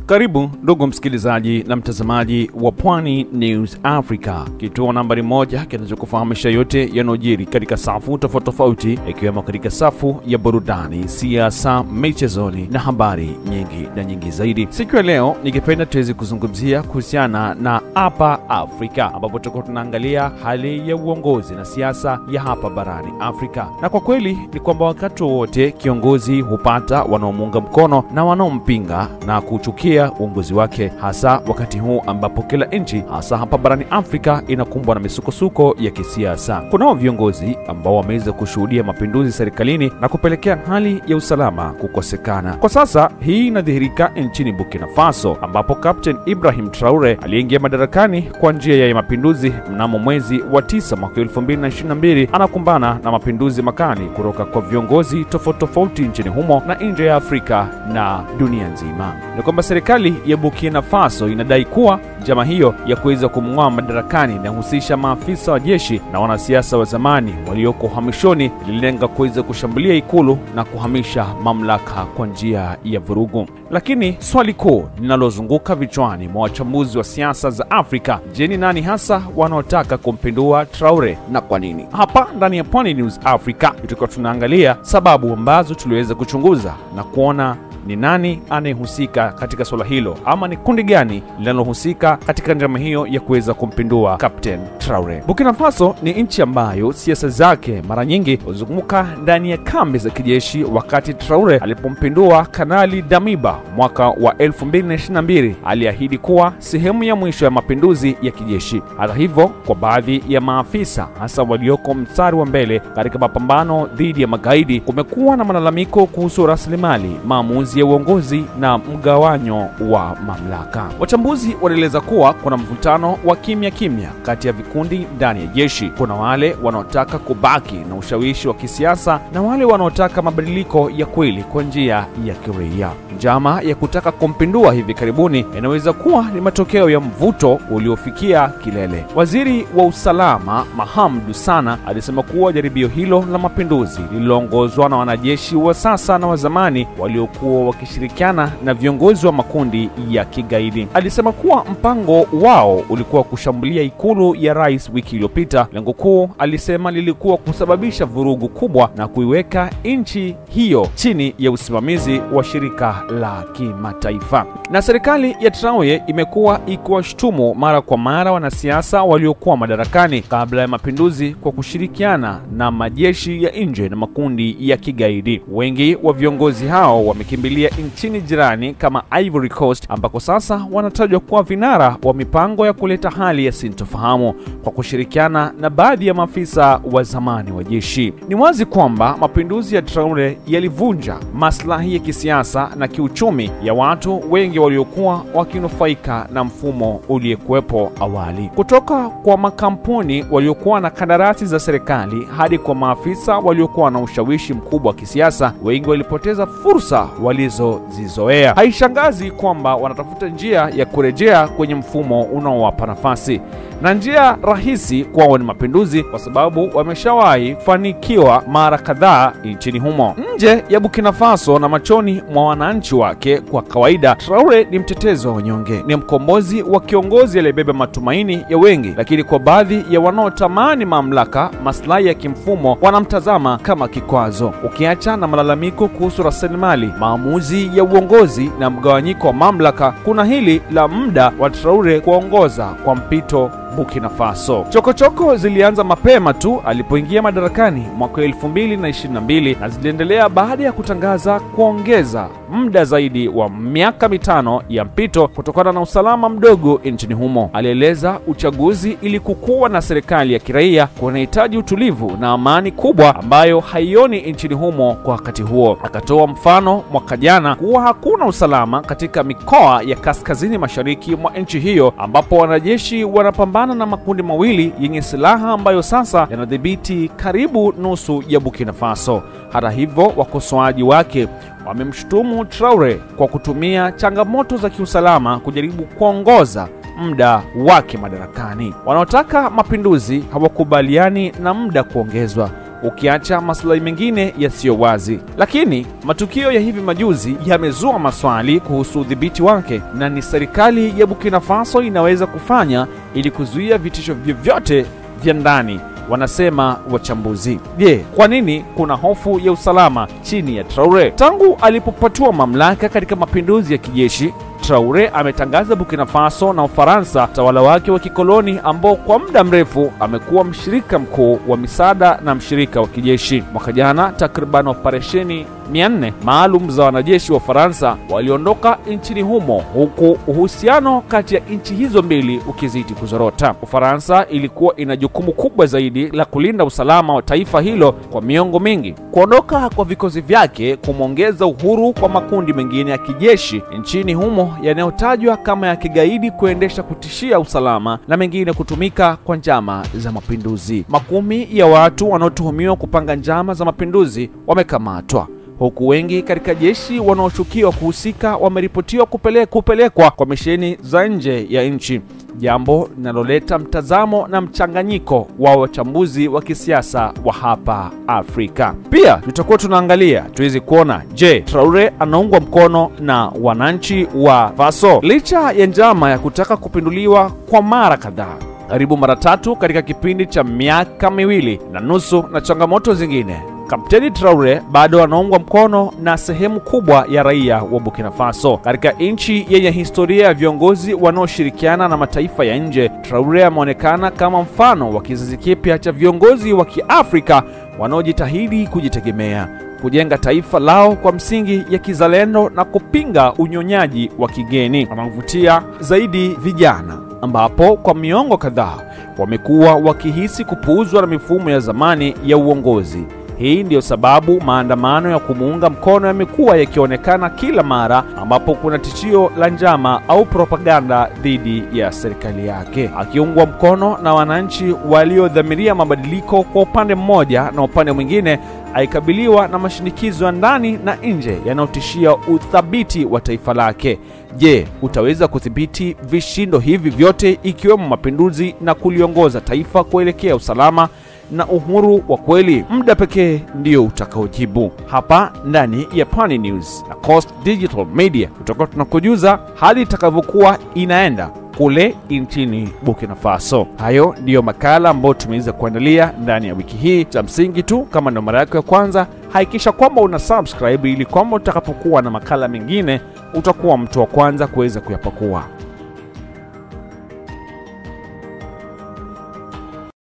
Karibu ndugu msikilizaji na mtazamaji wa Pwani News Africa, kituo nambari 1 kinachokufahamisha yote yanojiri katika safu tofauti ikiwemo katika safu ya burudani, siasa, michezoni na habari nyingi zaidi. Siku ya leo ningependa tuweze kuzungumzia kuhusiana na hapa Afrika, ambapo tutakuwa tunaangalia hali ya uongozi na siasa ya hapa barani Afrika. Na kwa kweli ni kwamba wakati wote kiongozi hupata wanaomuunga mkono na wanaompinga na kuchukia uongozi wake, hasa wakati huu ambapo kila nchi hasa hapa barani Afrika inakumbwa na misukosuko ya kisiasa. Kunao viongozi ambao wameweza kushuhudia mapinduzi serikalini na kupelekea hali ya usalama kukosekana. Kwa sasa hii inadhihirika nchini Burkina Faso, ambapo Captain Ibrahim Traore aliyeingia madarakani kwa njia ya mapinduzi mnamo mwezi wa 9 mwaka 2022 anakumbana na mapinduzi makali kutoka kwa viongozi tofauti nchini humo na nje ya Afrika na dunia nzima. Ni kwamba serikali ya Burkina Faso inadai kuwa njama hiyo ya kuweza kumng'oa madarakani inahusisha maafisa wa jeshi na wanasiasa wa zamani walioko uhamishoni, ililenga kuweza kushambulia ikulu na kuhamisha mamlaka kwa njia ya vurugu. Lakini swali kuu linalozunguka vichwani mwa wachambuzi wa siasa za Afrika, je, ni nani hasa wanaotaka kumpindua Traore na kwa nini? Hapa ndani ya Pwani News Africa tutakuwa tunaangalia sababu ambazo tuliweza kuchunguza na kuona ni nani anayehusika katika swala hilo, ama ni kundi gani linalohusika katika njama hiyo ya kuweza kumpindua Captain Traore. Burkina Faso ni nchi ambayo siasa zake mara nyingi huzunguka ndani ya kambi za kijeshi. Wakati Traore alipompindua Kanali Damiba mwaka wa 2022, aliahidi kuwa sehemu ya mwisho ya mapinduzi ya kijeshi. Hata hivyo, kwa baadhi ya maafisa hasa walioko mstari wa mbele katika mapambano dhidi ya magaidi, kumekuwa na malalamiko kuhusu rasilimali, maamuzi ya uongozi na mgawanyo wa mamlaka. Wachambuzi wanaeleza kuwa kuna mvutano wa kimya kati ya vikundi ndani ya jeshi. Kuna wale wanaotaka kubaki na ushawishi wa kisiasa na wale wanaotaka mabadiliko ya kweli kwa njia ya kiraia. Njama ya kutaka kumpindua hivi karibuni inaweza kuwa ni matokeo ya mvuto uliofikia kilele. Waziri wa usalama Mahamadou Sana alisema kuwa jaribio hilo la mapinduzi lililoongozwa na wanajeshi wa sasa na wa zamani waliokuwa wakishirikiana na viongozi wa makundi ya kigaidi. Alisema kuwa mpango wao ulikuwa kushambulia ikulu ya rais wiki iliyopita. Lengo kuu, alisema, lilikuwa kusababisha vurugu kubwa na kuiweka nchi hiyo chini ya usimamizi wa shirika la kimataifa. Na serikali ya Traore imekuwa ikiwashtumu mara kwa mara wanasiasa waliokuwa madarakani kabla ya mapinduzi kwa kushirikiana na majeshi ya nje na makundi ya kigaidi. Wengi wa viongozi hao wamekimbilia nchini jirani kama Ivory Coast, ambako sasa wanatajwa kuwa vinara wa mipango ya kuleta hali ya sintofahamu kwa kushirikiana na baadhi ya maafisa wa zamani wa jeshi. Ni wazi kwamba mapinduzi ya Traore yalivunja maslahi ya kisiasa na kiuchumi ya watu wengi waliokuwa wakinufaika na mfumo uliyekuwepo awali. Kutoka kwa makampuni waliokuwa na kandarasi za serikali hadi kwa maafisa waliokuwa na ushawishi mkubwa wa kisiasa, wengi walipoteza fursa walizozizoea. Haishangazi kwamba wanatafuta njia ya kurejea kwenye mfumo unaowapa nafasi, na njia rahisi kwao ni mapinduzi, kwa sababu wameshawahi fanikiwa mara kadhaa nchini humo. Nje ya Burkina Faso na machoni mwa wananchi wake, kwa kawaida Traore ni mtetezi wa wanyonge, ni mkombozi wa kiongozi aliyebeba matumaini ya wengi. Lakini kwa baadhi ya wanaotamani mamlaka, maslahi ya kimfumo wanamtazama kama kikwazo. Ukiacha na malalamiko kuhusu rasilimali, maamuzi ya uongozi na mgawanyiko wa mamlaka, kuna hili la muda wa Traore kuongoza kwa mpito Burkina Faso. Chokochoko zilianza mapema tu alipoingia madarakani mwaka 2022 na ziliendelea baada ya kutangaza kuongeza muda zaidi wa miaka 5 ya mpito kutokana na usalama mdogo nchini humo. Alieleza uchaguzi ili kukuwa na serikali ya kiraia kunahitaji utulivu na amani kubwa ambayo haioni nchini humo kwa wakati huo. Akatoa mfano mwaka jana kuwa hakuna usalama katika mikoa ya kaskazini mashariki mwa nchi hiyo, ambapo wanajeshi wanapambana na makundi mawili yenye silaha ambayo sasa yanadhibiti karibu nusu ya Burkina Faso. Hata hivyo, wakosoaji wake wamemshutumu Traore kwa kutumia changamoto za kiusalama kujaribu kuongoza muda wake madarakani. Wanaotaka mapinduzi hawakubaliani na muda kuongezwa. ukiacha maslahi mengine yasiyo wazi. Lakini matukio ya hivi majuzi yamezua maswali kuhusu udhibiti wake na ni serikali ya Burkina Faso inaweza kufanya ili kuzuia vitisho vyovyote vya ndani, wanasema wachambuzi. Je, kwa nini kuna hofu ya usalama chini ya Traore? Tangu alipopatua mamlaka katika mapinduzi ya kijeshi, Traore ametangaza Burkina Faso na Ufaransa tawala wake wa kikoloni ambao kwa muda mrefu amekuwa mshirika mkuu wa misaada na mshirika wa kijeshi. Mwaka jana takriban operesheni 400 maalum za wanajeshi wa Ufaransa waliondoka nchini humo, huku uhusiano kati ya nchi hizo mbili ukizidi kuzorota. Ufaransa ilikuwa ina jukumu kubwa zaidi la kulinda usalama wa taifa hilo kwa miongo mingi. Kuondoka kwa vikosi vyake kumeongeza uhuru kwa makundi mengine ya kijeshi nchini humo yanayotajwa kama ya kigaidi kuendesha kutishia usalama na mengine kutumika kwa njama za mapinduzi. Makumi ya watu wanaotuhumiwa kupanga njama za mapinduzi wamekamatwa, huku wengi katika jeshi wanaoshukiwa kuhusika wameripotiwa kupelekwa kwa misheni za nje ya nchi, jambo linaloleta mtazamo na mchanganyiko wa wachambuzi wa kisiasa wa hapa Afrika. Pia tutakuwa tunaangalia tuwezi kuona, je, Traore anaungwa mkono na wananchi wa Faso licha ya njama ya kutaka kupinduliwa kwa mara kadhaa, karibu mara 3 katika kipindi cha miaka 2.5 na changamoto zingine. Kapteni Traore bado anaungwa mkono na sehemu kubwa ya raia wa Burkina Faso. Katika nchi yenye historia ya viongozi wanaoshirikiana na mataifa ya nje, Traore ameonekana kama mfano wa kizazi kipya cha viongozi wa Kiafrika wanaojitahidi kujitegemea, kujenga taifa lao kwa msingi ya kizalendo na kupinga unyonyaji wa kigeni. Anavutia zaidi vijana ambapo kwa miongo kadhaa wamekuwa wakihisi kupuuzwa na mifumo ya zamani ya uongozi. Hii ndiyo sababu maandamano ya kumuunga mkono yamekuwa yakionekana kila mara ambapo kuna tishio la njama au propaganda dhidi ya serikali yake. Akiungwa mkono na wananchi waliodhamiria mabadiliko kwa upande mmoja, na upande mwingine aikabiliwa na mashinikizo ya ndani na nje yanayotishia uthabiti wa taifa lake. Je, utaweza kudhibiti vishindo hivi vyote ikiwemo mapinduzi na kuliongoza taifa kuelekea usalama na uhuru wa kweli? Muda pekee ndio utakaojibu. Hapa ndani ya Pwani News na Coast Digital Media tutakuwa tunakujuza hali itakavyokuwa inaenda kule nchini Burkina Faso. Hayo ndiyo makala ambayo tumeweza kuandalia ndani ya wiki hii. Cha msingi tu, kama ndo mara yako ya kwanza, hakikisha kwamba una subscribe ili kwamba utakapokuwa na makala mengine utakuwa mtu wa kwanza kuweza kuyapakua.